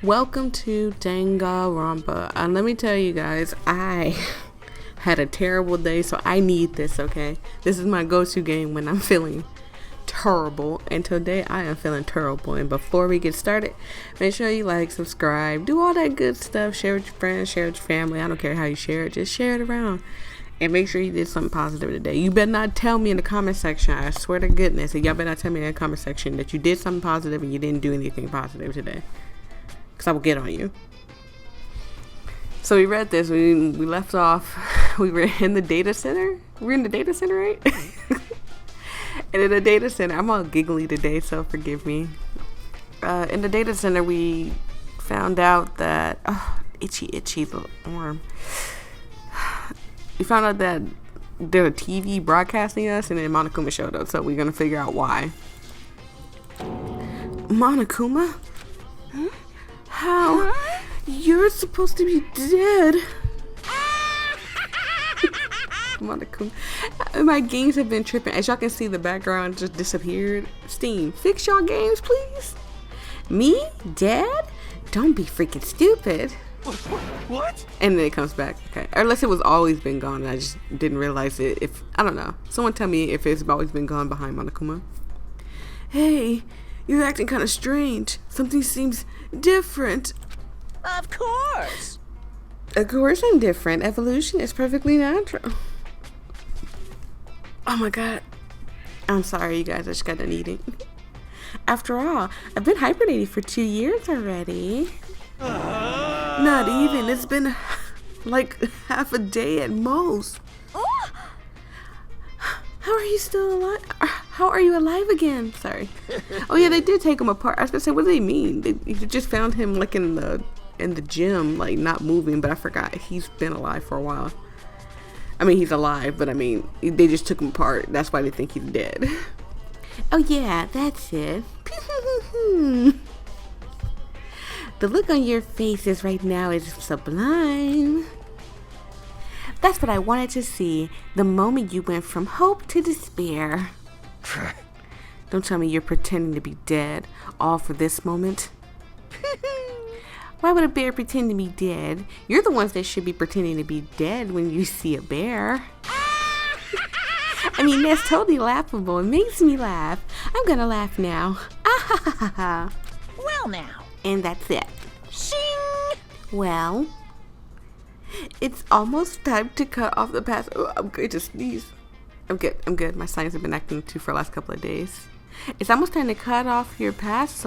Welcome to Danganronpa. Let me tell you guys, I had a terrible day, so I need this, okay? This is my go-to game when I'm feeling terrible, and today I am feeling terrible. And before we get started, make sure you like, subscribe, do all that good stuff, share with your friends, share with your family. I don't care how you share it, just share it around. And make sure you did something positive today. You better not tell me in the comment section, I swear to goodness, and y'all better not tell me in the comment section that you did something positive and you didn't do anything positive today, because I will get on you. So we read this, we left off, we were in the data center. We're in the data center, right? And in the data center, I'm all giggly today, so forgive me. In the data center, we found out that, itchy little arm. We found out that there's a TV broadcasting us, and then Monokuma showed up, so we're gonna figure out why. Monokuma? Huh? How? Huh? You're supposed to be dead. Monokuma. My games have been tripping. As y'all can see, the background just disappeared. Steam, fix y'all games, please. Me? Dead? Don't be freaking stupid. What? And then it comes back. Okay. Or unless it was always been gone and I just didn't realize it. If I don't know. Someone tell me if it's always been gone behind Monokuma. Hey, you're acting kind of strange. Something seems different. Of course. Of course I'm different. Evolution is perfectly natural. Oh my god. I'm sorry, you guys. I just got done eating. After all, I've been hibernating for 2 years already. Not even. It's been like half a day at most. How are you still alive? How are you alive again? Sorry. Oh yeah, they did take him apart. I was gonna say, what do they mean? They just found him like in the gym, like not moving, but I forgot he's been alive for a while. I mean, he's alive, but I mean, they just took him apart. That's why they think he's dead. Oh yeah, that's it. The look on your faces right now is sublime. That's what I wanted to see, the moment you went from hope to despair. Don't tell me you're pretending to be dead, all for this moment. Why would a bear pretend to be dead? You're the ones that should be pretending to be dead when you see a bear. I mean, that's totally laughable. It makes me laugh. I'm gonna laugh now. Well now. And that's it. Shing! Well, it's almost time to cut off the past. Oh, I'm going to sneeze. I'm good. My sinus have been acting too for the last couple of days. It's almost time to cut off your past.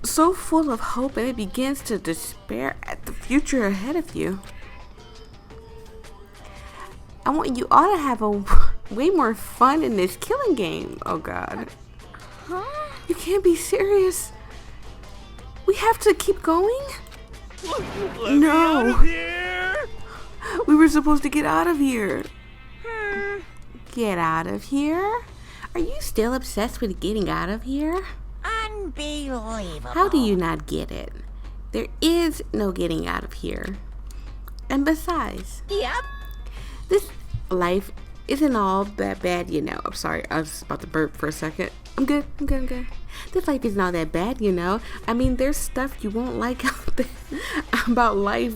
So full of hope, and it begins to despair at the future ahead of you. I want you all to have a way more fun in this killing game. Oh god. Huh? You can't be serious. We have to keep going? Let No. me out of here. We were supposed to get out of here. Get out of here? Are you still obsessed with getting out of here? Unbelievable. How do you not get it? There is no getting out of here. And besides, Yep. this life isn't all that bad, you know. I'm sorry, I was about to burp for a second. I'm good. This life isn't all that bad, you know. I mean, there's stuff you won't like out there about life.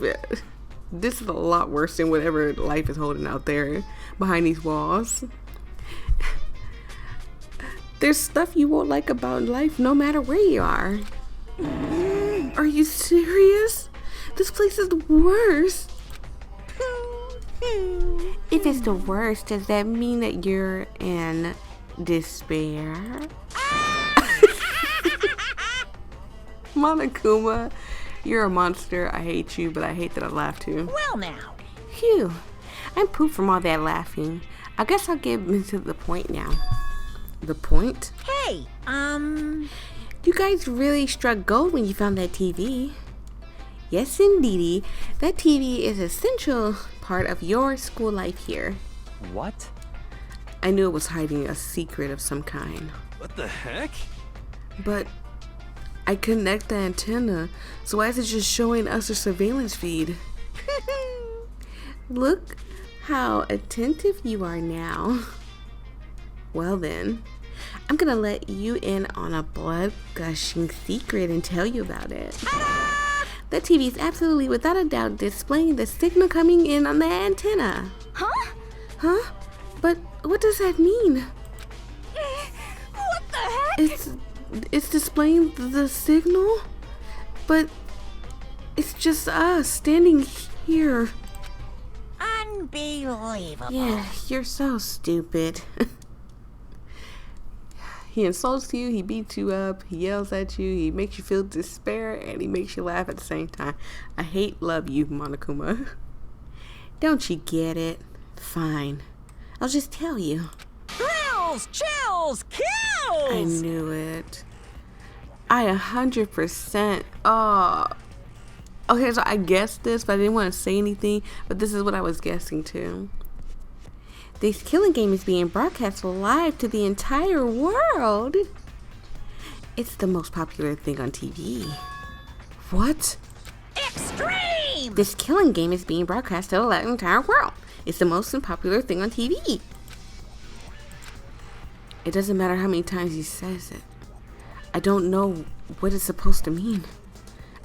This is a lot worse than whatever life is holding out there behind these walls. There's stuff you won't like about life no matter where you are. Are you serious? This place is the worst. If it's the worst, does that mean that you're in despair? Monokuma, you're a monster. I hate you, but I hate that I laughed too. Well now. Phew, I'm pooped from all that laughing. I guess I'll get into the point now. The point? Hey, You guys really struck gold when you found that TV. Yes, indeedy. That TV is an essential part of your school life here. What? I knew it was hiding a secret of some kind. What the heck? But I connect the antenna, so why is it just showing us a surveillance feed? Look how attentive you are now. Well then, I'm gonna let you in on a blood-gushing secret and tell you about it. The TV is absolutely, without a doubt, displaying the signal coming in on the antenna. Huh? Huh? But what does that mean? What the heck? It's displaying the signal, but it's just us standing here. Unbelievable. Yeah, you're so stupid. He insults you, he beats you up, he yells at you, he makes you feel despair, and he makes you laugh at the same time. I hate love you, Monokuma. Don't you get it? Fine. I'll just tell you. Thrills, chills, kills! I knew it. I 100%. Oh. Okay, so I guessed this, but I didn't want to say anything. But this is what I was guessing too. This killing game is being broadcast live to the entire world. It's the most popular thing on TV. What? Extreme! This killing game is being broadcast to the entire world. It's the most popular thing on TV. It doesn't matter how many times he says it. I don't know what it's supposed to mean.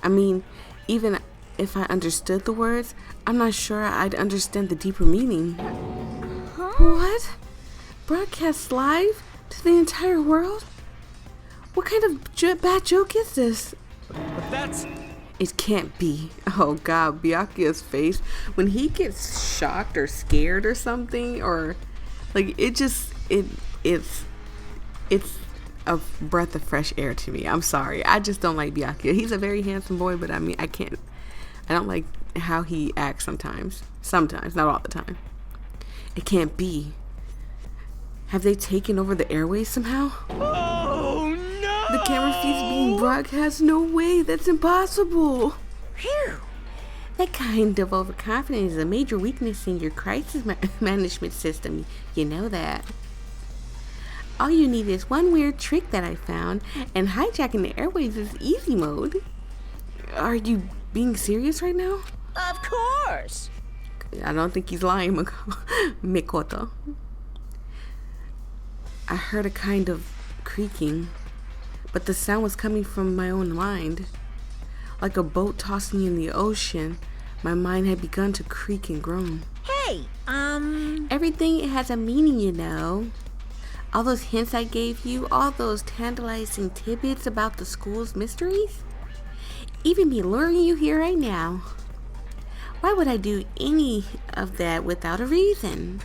I mean, even if I understood the words, I'm not sure I'd understand the deeper meaning. Huh? What? Broadcast live to the entire world? What kind of bad joke is this? But that's... It can't be. Oh god, Byakuya's face when he gets shocked or scared or something, or like it's a breath of fresh air to me. I'm sorry. I just don't like Byakuya. He's a very handsome boy, but I mean, I don't like how he acts sometimes. Sometimes, not all the time. It can't be. Have they taken over the airways somehow? Oh no! The camera feed's being broadcast? No way, that's impossible. Phew. That kind of overconfidence is a major weakness in your crisis management system. You know that. All you need is one weird trick that I found, and hijacking the airwaves is easy mode. Are you being serious right now? Of course. I don't think he's lying, Mikoto. I heard a kind of creaking, but the sound was coming from my own mind. Like a boat tossing in the ocean, my mind had begun to creak and groan. Hey, Everything has a meaning, you know. All those hints I gave you, all those tantalizing tidbits about the school's mysteries, even me luring you here right now. Why would I do any of that without a reason?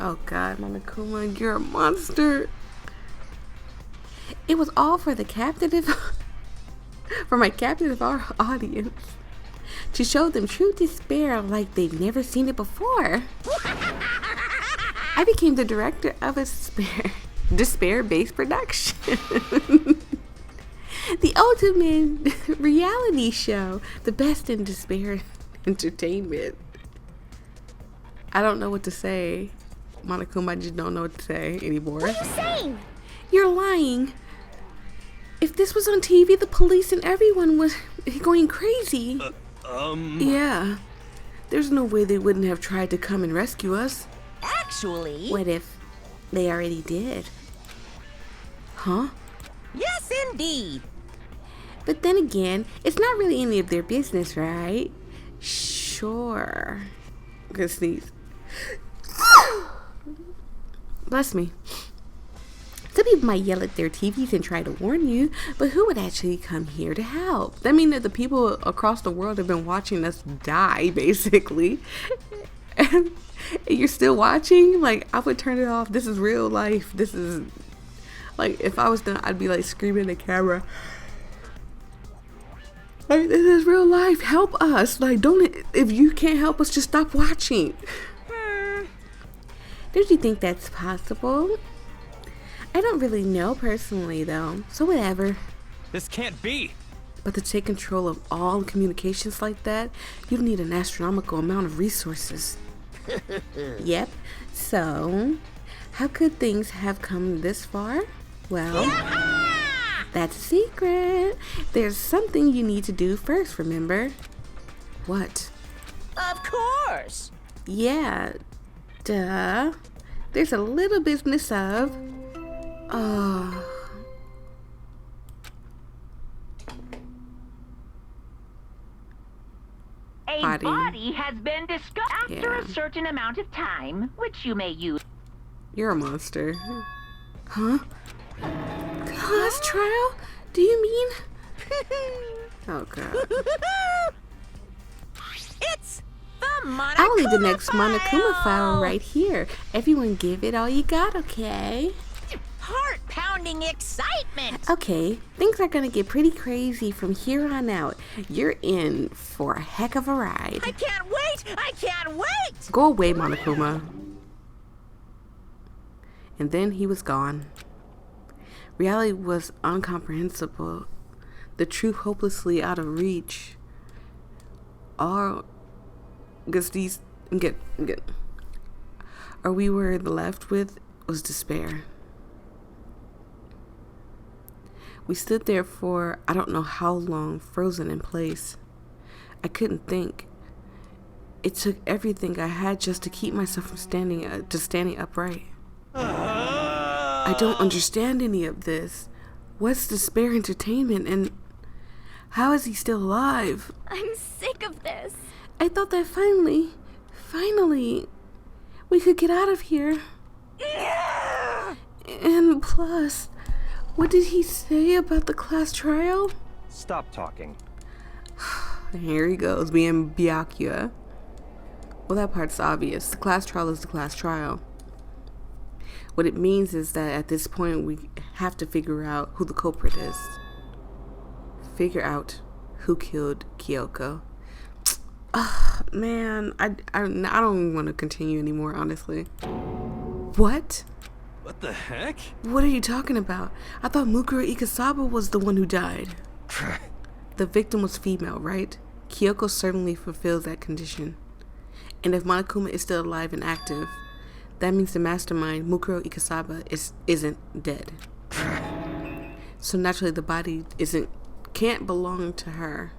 Oh god, Monokuma, you're a monster. It was all for the for my captive audience. To show them true despair like they've never seen it before. I became the director of a despair-based production. The ultimate reality show. The best in despair entertainment. I don't know what to say. Monokuma, I just don't know what to say anymore. what are you saying? You're lying. If this was on TV, the police and everyone was going crazy. Yeah. There's no way they wouldn't have tried to come and rescue us. Actually, What if they already did? Huh? yes indeed. But then again, it's not really any of their business, right? Sure. I'm gonna sneeze. Bless me. Some people might yell at their TVs and try to warn you, but who would actually come here to help? That means that the people across the world have been watching us die, basically. And you're still watching? Like, I would turn it off. This is real life. This is, like, if I was done, I'd be, like, screaming at the camera. Like, this is real life. Help us. Like, don't, if you can't help us, just stop watching. Don't you think that's possible? I don't really know personally, though, so whatever. This can't be! But to take control of all communications like that, you'd need an astronomical amount of resources. Yep. So, how could things have come this far? Well, that's a secret. There's something you need to do first, remember? What? Of course. Yeah, duh. There's a little business of... Oh... A body has been discovered after Yeah. a certain amount of time, which you may use. You're a monster. Huh? Class trial? Do you mean? Oh god. It's the Monokuma I'll leave the next file. Monokuma file right here. Everyone give it all you got, okay? Heart-pounding excitement. Okay, things are gonna get pretty crazy from here on out. You're in for a heck of a ride. I can't wait. I can't wait. Go away, Monokuma. And then he was gone. Reality was incomprehensible. The truth hopelessly out of reach. All or we were left with was despair. We stood there for I don't know how long, frozen in place. I couldn't think. It took everything I had just to keep myself from standing upright. I don't understand any of this. What's despair entertainment, and how is he still alive? I'm sick of this. I thought that finally, we could get out of here. And plus, what did he say about the class trial? Stop talking. Here he goes, being Byakuya. Well, that part's obvious. The class trial is the class trial. What it means is that at this point, we have to figure out who the culprit is. Figure out who killed Kyoko. Man, I don't even want to continue anymore, honestly. What? What the heck? What are you talking about? I thought Mukuro Ikasaba was the one who died. The victim was female, right? Kyoko certainly fulfills that condition. And if Monokuma is still alive and active, that means the mastermind, Mukuro Ikasaba, isn't dead. So naturally the body can't belong to her.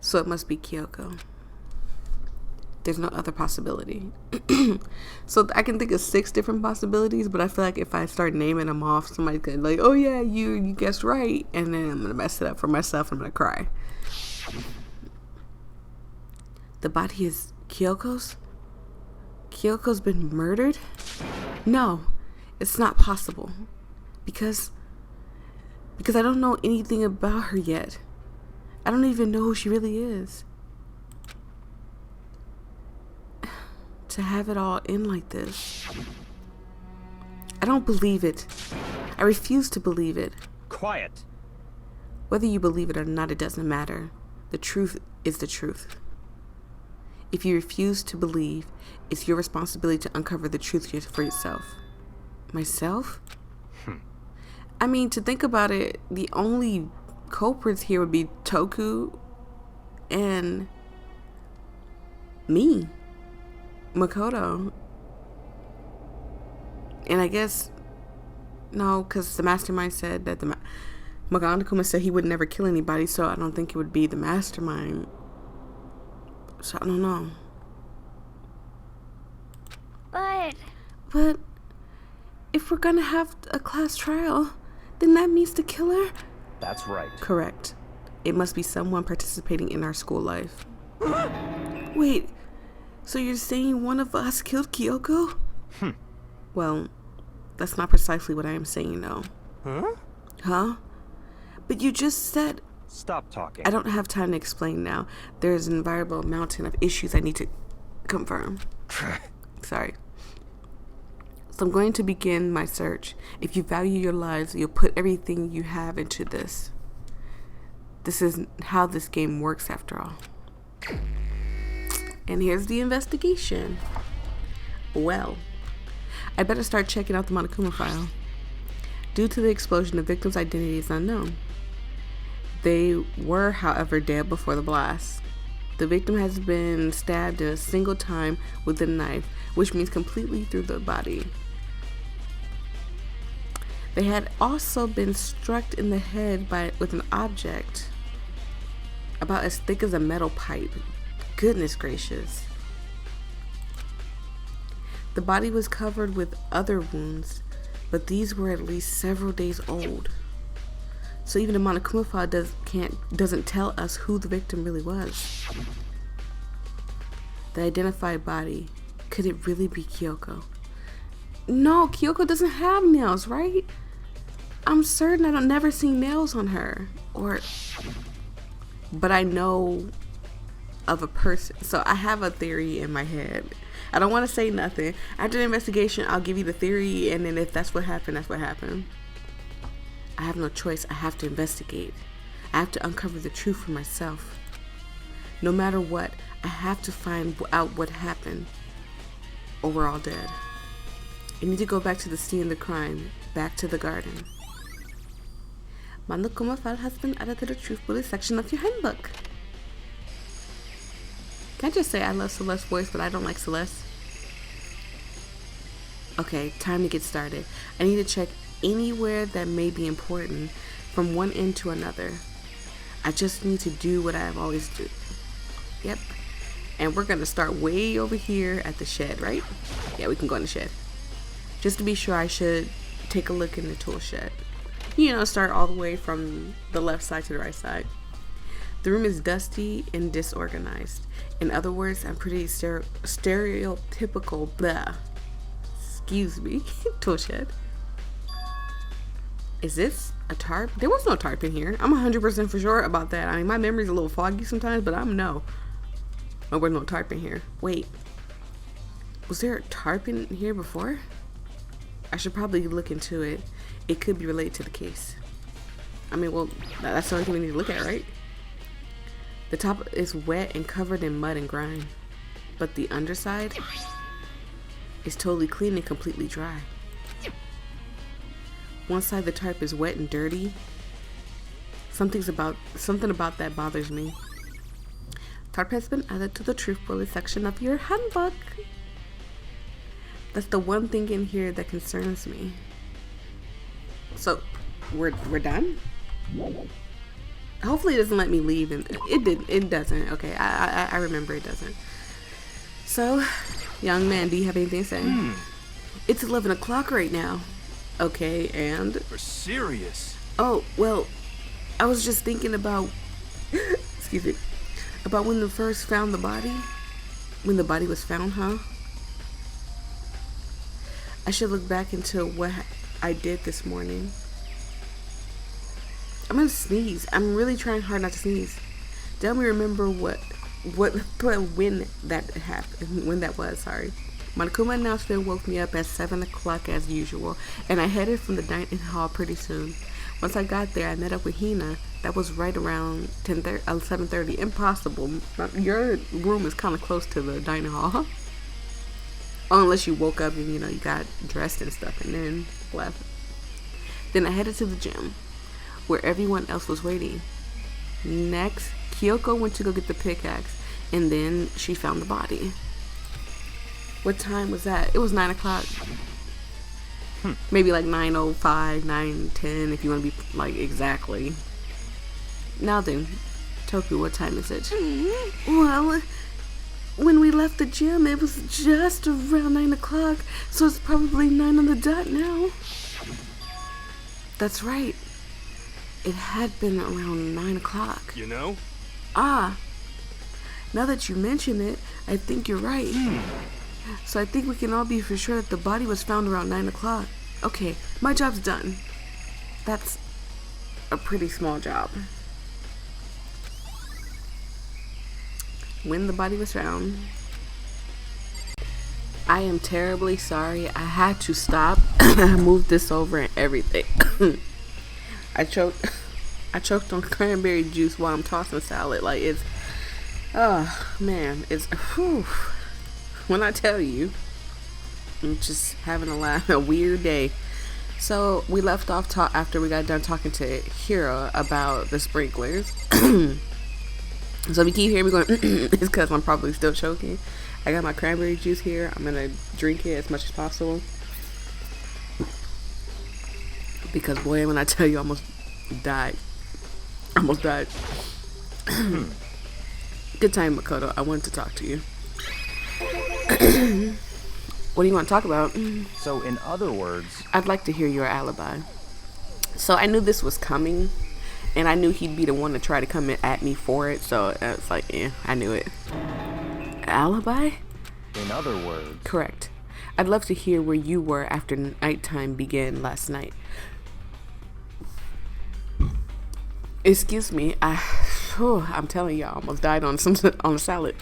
So it must be Kyoko. There's no other possibility. So I can think of 6 different possibilities, but I feel like if I start naming them off, somebody could like, oh yeah, you guessed right, and then I'm gonna mess it up for myself and I'm gonna cry. The body is Kyoko's? Kyoko's been murdered? No, it's not possible. Because I don't know anything about her yet. I don't even know who she really is. To have it all end like this. I don't believe it. I refuse to believe it. Quiet. Whether you believe it or not, it doesn't matter. The truth is the truth. If you refuse to believe, it's your responsibility to uncover the truth for yourself. Myself? I mean, to think about it, the only culprits here would be Toku and me, Makoto. And I guess, no, because the mastermind said that Monokuma said he would never kill anybody, so I don't think it would be the mastermind. So I don't know. But if we're gonna have a class trial, then that means the killer? That's right. Correct. It must be someone participating in our school life. Wait, so you're saying one of us killed Kyoko? Well, that's not precisely what I am saying, no. Huh? But you just said... Stop talking. I don't have time to explain now. There is an invariable mountain of issues I need to confirm. Sorry. So I'm going to begin my search. If you value your lives, you'll put everything you have into this. This is how this game works, after all. And here's the investigation. Well, I better start checking out the Monokuma file. Due to the explosion, the victim's identity is unknown. They were, however, dead before the blast. The victim has been stabbed in a single time with a knife, which means completely through the body. They had also been struck in the head with an object about as thick as a metal pipe. Goodness gracious. The body was covered with other wounds, but these were at least several days old. So even the Monokuma file doesn't tell us who the victim really was. The identified body, could it really be Kyoko? No, Kyoko doesn't have nails, right? I'm certain I don't never seen nails on her. But I know of a person. So I have a theory in my head. I don't want to say nothing. After the investigation, I'll give you the theory, and then if that's what happened, that's what happened. I have no choice. I have to investigate. I have to uncover the truth for myself. No matter what, I have to find out what happened, or we're all dead. I need to go back to the scene of the crime, back to the garden. Monokuma file has been added to the truth bullet section of your handbook. Can I just say I love Celeste's voice, but I don't like Celeste? Okay, time to get started. I need to check anywhere that may be important from one end to another. I just need to do what I've always do. Yep. And we're gonna start way over here at the shed, right? Yeah, we can go in the shed. Just to be sure, I should take a look in the tool shed. You know, start all the way from the left side to the right side. The room is dusty and disorganized. In other words, I'm pretty stereotypical, blah. Excuse me, tool shed. Is this a tarp? There was no tarp in here. I'm 100% for sure about that. I mean, my memory's a little foggy sometimes, but I'm no. Oh, there's no tarp in here. Wait. Was there a tarp in here before? I should probably look into it. It could be related to the case. I mean, well, that's the only thing we need to look at, right? The top is wet and covered in mud and grime, but the underside is totally clean and completely dry. One side of the tarp is wet and dirty. Something about that bothers me. Tarp has been added to the truth bullet section of your handbook. That's the one thing in here that concerns me. So, we're done? Hopefully it doesn't let me leave, and it doesn't. Okay, I remember it doesn't. So, young man, do you have anything to say? It's 11 o'clock right now. Okay, and? We're serious. Oh, well, I was just thinking about, excuse me, about when they first found the body. When the body was found, huh? I should look back into what I did this morning. I'm gonna sneeze. I'm really trying hard not to sneeze. Tell me remember when that happened, when that was, sorry. Monokuma announcement woke me up at 7 o'clock as usual, and I headed from the dining hall pretty soon. Once I got there, I met up with Hina. That was right around 7:30. Impossible. Your room is kind of close to the dining hall, huh? Unless you woke up and, you know, you got dressed and stuff and then left. Then I headed to the gym, where everyone else was waiting. Next, Kyoko went to go get the pickaxe, and then she found the body. What time was that? It was 9 o'clock. Maybe like 9:05, 9:10, if you want to be like exactly. Now then, Toku, what time is it? Well, when we left the gym, it was just around 9 o'clock, so it's probably 9 on the dot now. That's right. It had been around 9 o'clock. You know? Ah, now that you mention it, I think you're right. So I think we can all be for sure that the body was found around 9 o'clock. Okay, my job's done. That's a pretty small job. When the body was found, I am terribly sorry. I had to stop. I moved this over and everything. I choked on cranberry juice while I'm tossing salad. Like, it's, oh man, it's, whew. When I tell you, I'm just having a weird day. So we left off after we got done talking to Hiro about the sprinklers. So if you keep hearing me going, it's because I'm probably still choking. I got my cranberry juice here. I'm gonna drink it as much as possible. Because boy, when I tell you, I almost died. Good time, Makoto. I wanted to talk to you. What do you want to talk about? So, in other words, I'd like to hear your alibi. So I knew this was coming, and I knew he'd be the one to try to come at me for it. So it's like, yeah, I knew it. Alibi? in other words, Correct. I'd love to hear where you were after nighttime began last night. Excuse me. I'm telling you, I almost died on a salad.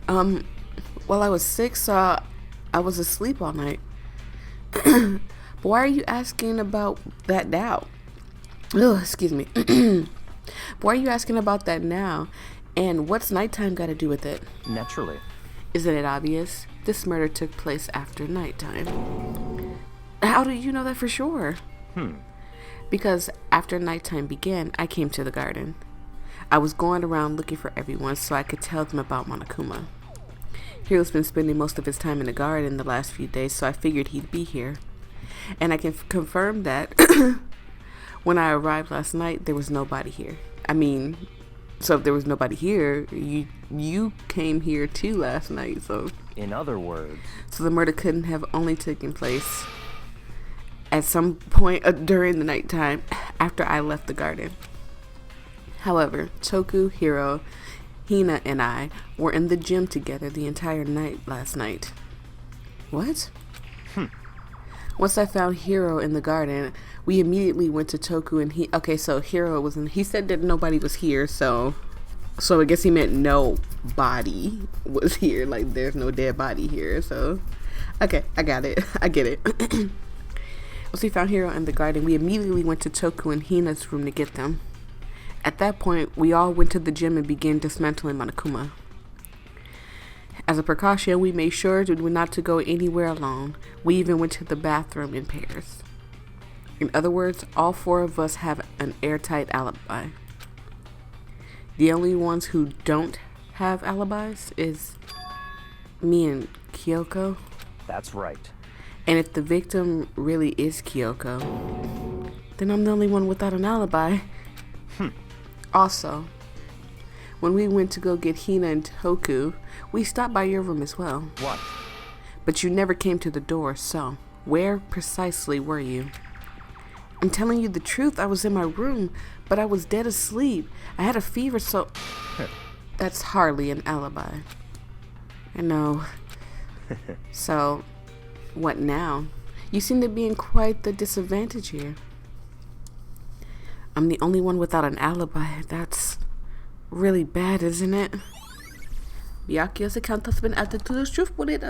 Well, I was sick, so I was asleep all night. But why are you asking about that now? Oh, excuse me. Why are you asking about that now? And what's nighttime got to do with it? naturally. Isn't it obvious? This murder took place after nighttime. How do you know that for sure? Because after nighttime began, I came to the garden. I was going around looking for everyone so I could tell them about Monokuma. Hiro's been spending most of his time in the garden the last few days, so I figured he'd be here. And I can confirm that when I arrived last night, there was nobody here. I mean, so if there was nobody here, you came here too last night, so In other words, the murder couldn't have only taken place at some point during the nighttime after I left the garden. However, Toku, Hiro, Hina, and I were in the gym together the entire night last night. What? Once I found Hiro in the garden, we immediately went to Toku and so Hiro he said that nobody was here, so I guess he meant no body was here, like there's no dead body here, so okay, I got it. I get it. Once we found Hiro in the garden, we immediately went to Toku and Hina's room to get them. At that point, we all went to the gym and began dismantling Monokuma. As a precaution, we made sure not to go anywhere alone. We even went to the bathroom in pairs. In other words, all four of us have an airtight alibi. The only ones who don't have alibis is me and Kyoko. that's right. And if the victim really is Kyoko, then I'm the only one without an alibi. Also, when we went to go get Hina and Toku, we stopped by your room as well. What? But you never came to the door, so where precisely were you? I'm telling you the truth, I was in my room, but I was dead asleep. I had a fever, so that's hardly an alibi. I know. So, what now? You seem to be in quite the disadvantage here. I'm the only one without an alibi. That's really bad, isn't it? Byakuya's account has been added to the truth bullet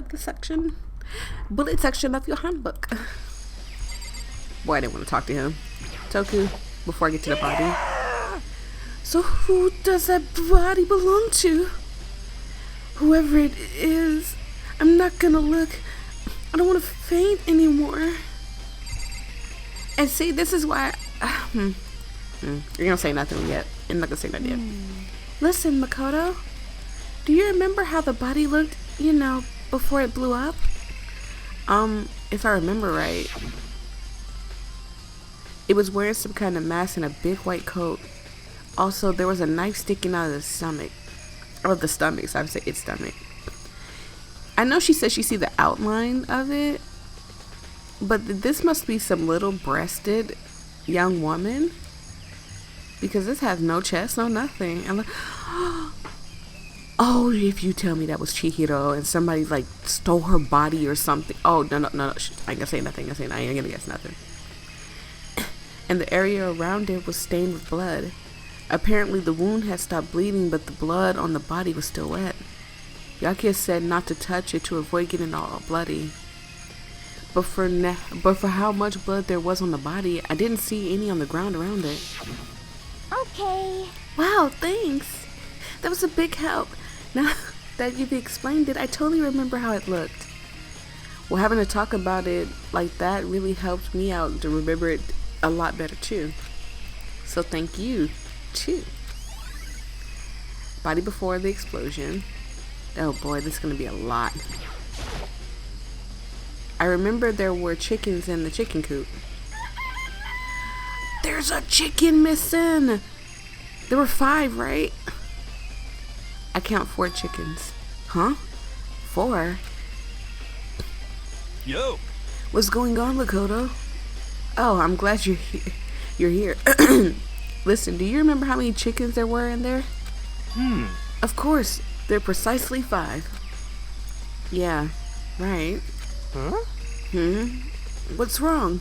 section of your handbook. Boy, I didn't want to talk to him. Toku, before I get to the body. So who does that body belong to? Whoever it is, I'm not gonna look. I don't want to faint anymore. And see, this is why you're gonna say nothing yet. I'm not gonna say nothing yet. Listen, Makoto. Do you remember how the body looked, before it blew up? If I remember right, it was wearing some kind of mask and a big white coat. Also, there was a knife sticking out of the stomach. Or the stomach, so I would say its stomach. I know she said she see the outline of it, but this must be some little breasted young woman. Because this has no chest, no nothing. I'm like, oh, if you tell me that was Chihiro and somebody stole her body or something. Oh, no. I ain't gonna say nothing. I ain't gonna guess nothing. And the area around it was stained with blood. Apparently the wound had stopped bleeding, but the blood on the body was still wet. Byakuya said not to touch it to avoid getting all bloody. But for how much blood there was on the body, I didn't see any on the ground around it. Okay. Wow, thanks. That was a big help. Now that you've explained it, I totally remember how it looked. Well, having to talk about it like that really helped me out to remember it a lot better too. So thank you too. Body before the explosion. Oh boy, this is gonna be a lot. I remember there were chickens in the chicken coop. There's a chicken missing. There were 5, right? I count 4 chickens. Huh? 4? Yo. What's going on, Makoto? Oh, I'm glad you're here. Listen, do you remember how many chickens there were in there? Of course, they're precisely 5. Yeah, right. Huh? What's wrong?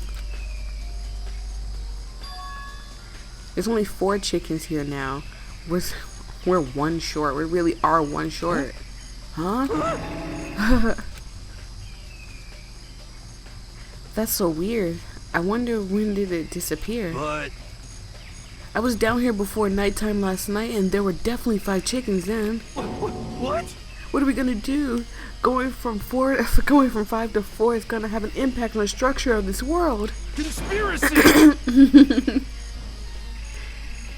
There's only 4 chickens here now. We're 1 short. We really are 1 short. Huh? That's so weird. I wonder when did it disappear? But I was down here before nighttime last night and there were definitely 5 chickens then. what? What are we gonna do? Going from 5 to 4 is gonna have an impact on the structure of this world. Conspiracy.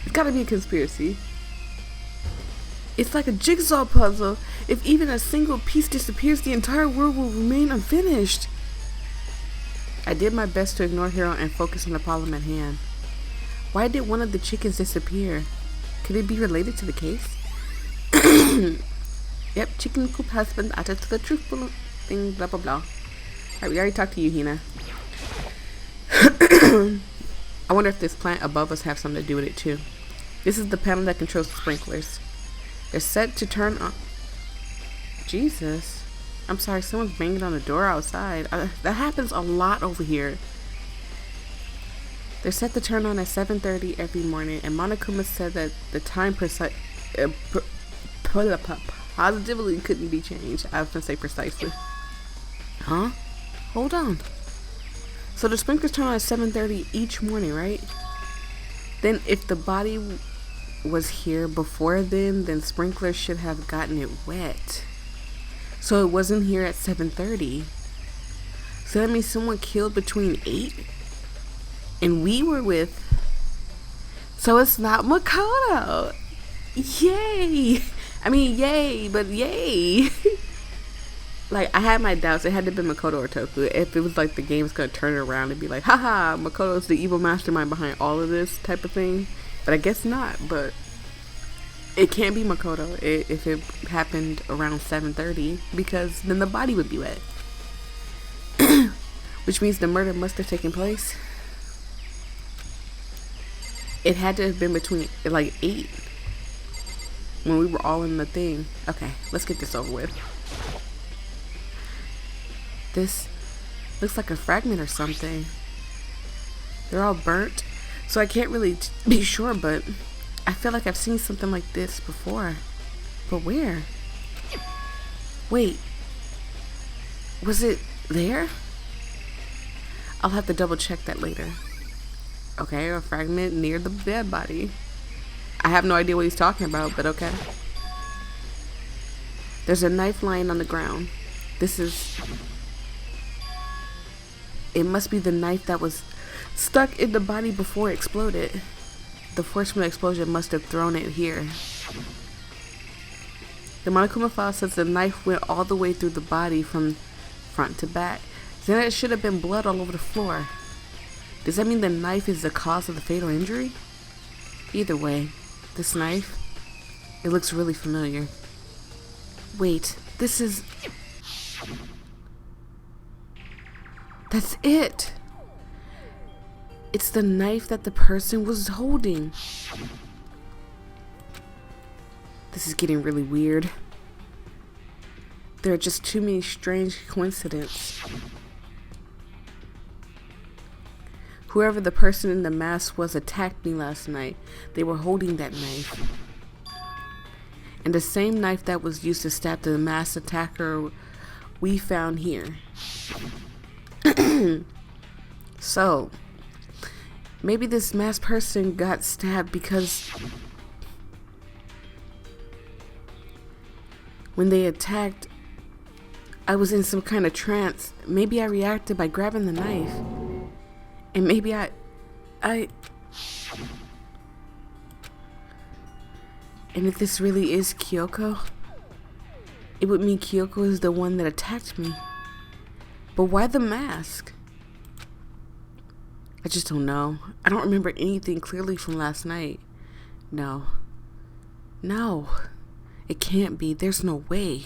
It's gotta be a conspiracy. It's like a jigsaw puzzle. If even a single piece disappears, the entire world will remain unfinished. I did my best to ignore Hero and focus on the problem at hand. Why did one of the chickens disappear? Could it be related to the case? Yep, chicken coop has been added to the truthful thing, blah blah blah. Alright, we already talked to you, Hina. I wonder if this plant above us has something to do with it too. This is the panel that controls the sprinklers. They're set to turn on. Jesus. I'm sorry, someone's banging on the door outside. That happens a lot over here. They're set to turn on at 7:30 every morning, and Monokuma said that the time positively couldn't be changed. I was gonna say precisely. Huh? Hold on. So the sprinklers turn on at 7:30 each morning, right? Then if the body was here before then sprinklers should have gotten it wet. So it wasn't here at 7:30. So that means someone killed between 8 and we were with. So it's not Makoto. Yay! I mean, yay, but yay! Like, I had my doubts. It had to be Makoto or Toku. If it was like the game's gonna turn it around and be like, haha, Makoto's the evil mastermind behind all of this type of thing. But I guess not. But it can't be Makoto if it happened around 7:30, because then the body would be wet. Which means the murder must have taken place. It had to have been between like 8 when we were all in the thing. Okay, let's get this over with. This looks like a fragment or something. They're all burnt, so I can't really be sure, but I feel like I've seen something like this before. But where? Wait. Was it there? I'll have to double check that later. Okay, a fragment near the dead body. I have no idea what he's talking about, but okay. There's a knife lying on the ground. It must be the knife that was stuck in the body before it exploded. The force from the explosion must have thrown it here. The Monokuma file says the knife went all the way through the body from front to back. Then it should have been blood all over the floor. Does that mean the knife is the cause of the fatal injury? Either way, this knife, it looks really familiar. Wait, this is... That's it! It's the knife that the person was holding. This is getting really weird. There are just too many strange coincidences. Whoever the person in the mask was attacked me last night. They were holding that knife. And the same knife that was used to stab the masked attacker we found here. So, maybe this masked person got stabbed because when they attacked, I was in some kind of trance. Maybe I reacted by grabbing the knife. And maybe I... And if this really is Kyoko, it would mean Kyoko is the one that attacked me. But why the mask? I just don't know. I don't remember anything clearly from last night. No. It can't be. There's no way.